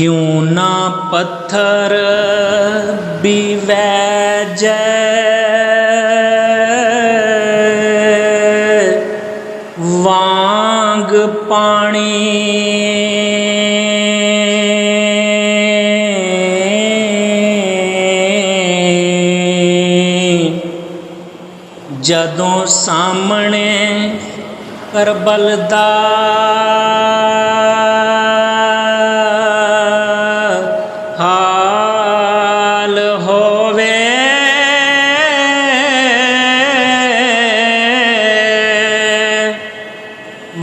क्यों ना पत्थर बिवैजै वांग पानी। जदों सामने करबल दा हाल होवे,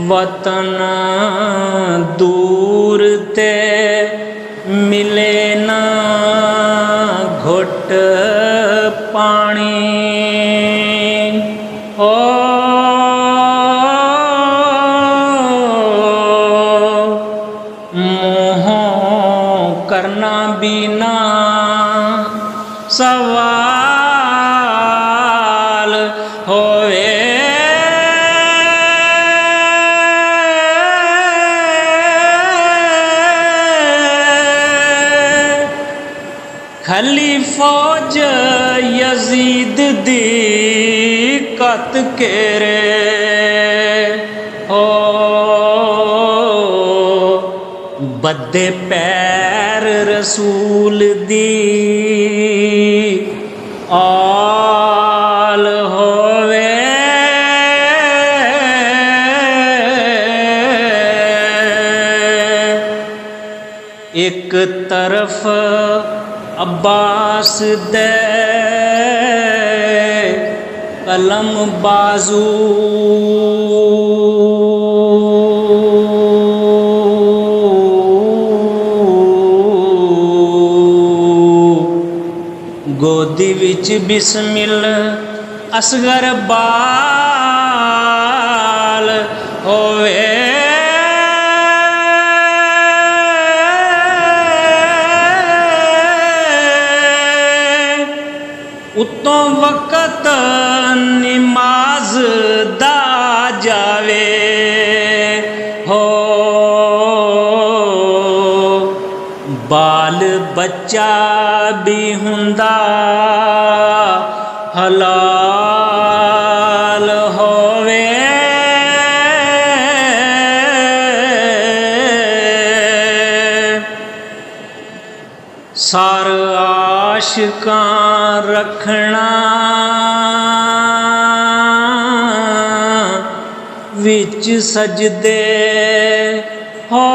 वतन दूर ते मिले ना घुट पानी। ओ मोह करना बिना सवाल होवे, खली फौज यजीद दी कत केरे हो, बद्दे पैर रसूल दी आल होवे। एक तरफ अब्बास दे कलम बाजू, गोदी विच बिस्मिल असगर बाल होवे, उत्तों वक़्त नमाज दा जावे हो, बाल बच्चा भी हुंदा हलाल होवे। सार आशिकां रखना विच सजदे हो,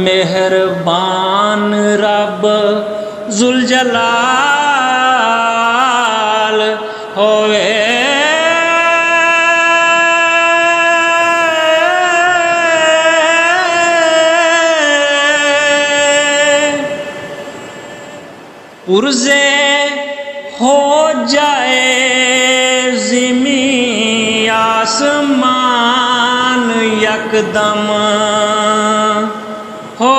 मेहरबान रब जुलजलाल होवे। पुरज़े हो जाए ज़िमी आसमान यकदम हो,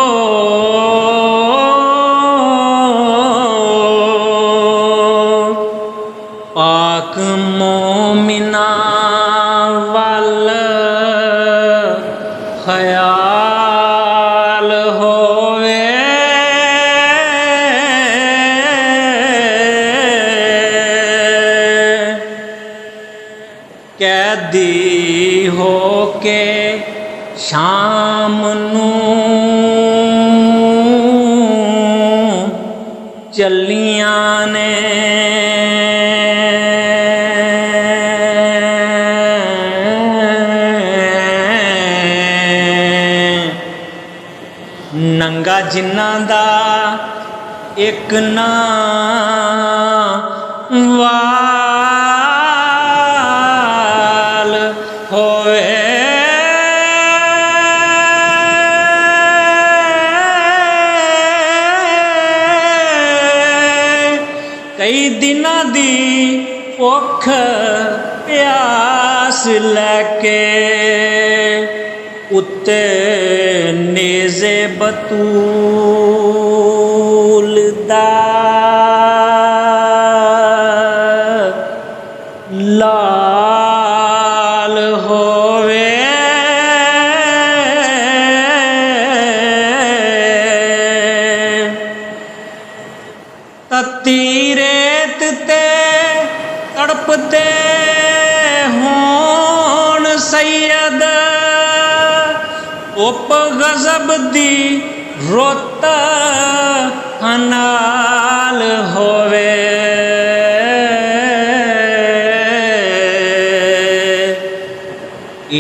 पाक मोमिना वल ख्याल होवे, कैदी हो के शाम नूं चलियां ने, नंगा जिन्ना दा एक नाल होवे, कई दिनां दी भुख प्यास लैके उत्ते नेज़े बतूल दा लाल हो सैयद उप गजब दी रुत नाल होवे।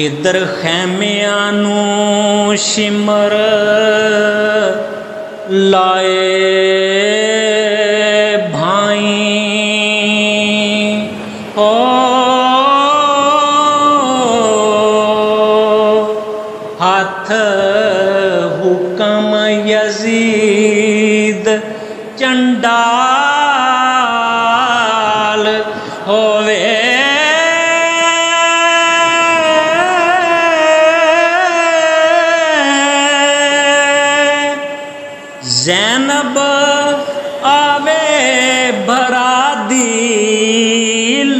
इधर खैमियां नूं शिमर लाए भाई ओ हाथ हुक्म यजीद चंडाल होवे। ज़ैनब आवे भरा दी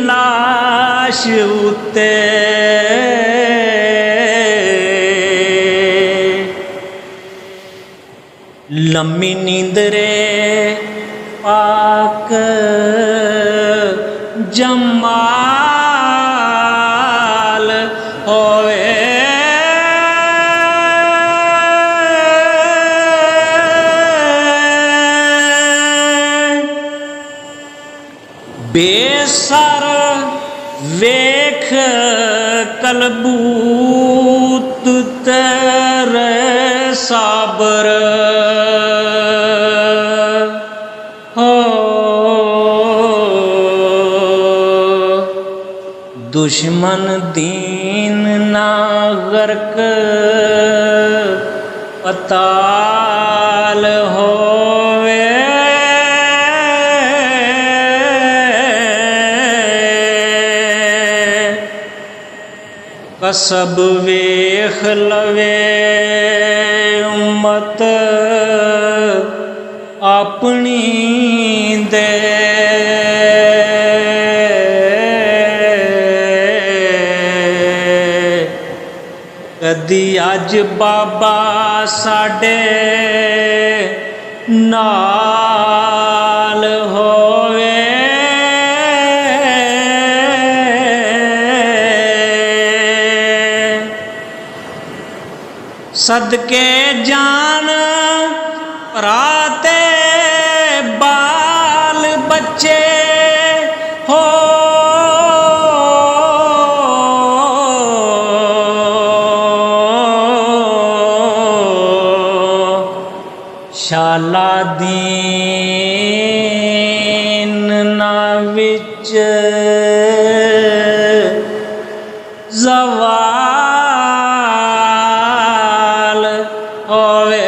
लाश उते लम्मी नींदरे पाक जमाल होवे। बेसर वेख कलबूत तेरे साबर हो। दुश्मन दीन ना गर्क पताल होवे। कसब वेख लवे उम्मत अपनी दे। कदी अज बाबा साडे नाल होवे। सदके जान राते बाल बच्चे हो। शाला दीन ना विच जवाल होवे।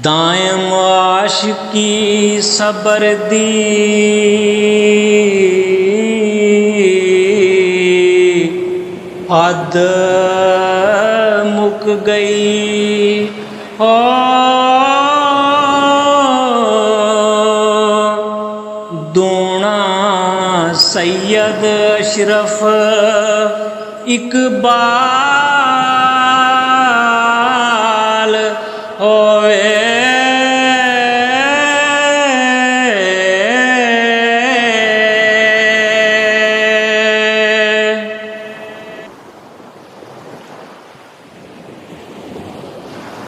दायम आशिकी सबर दी हद मुक गई हो। दूना सैयद अशरफ इकबाल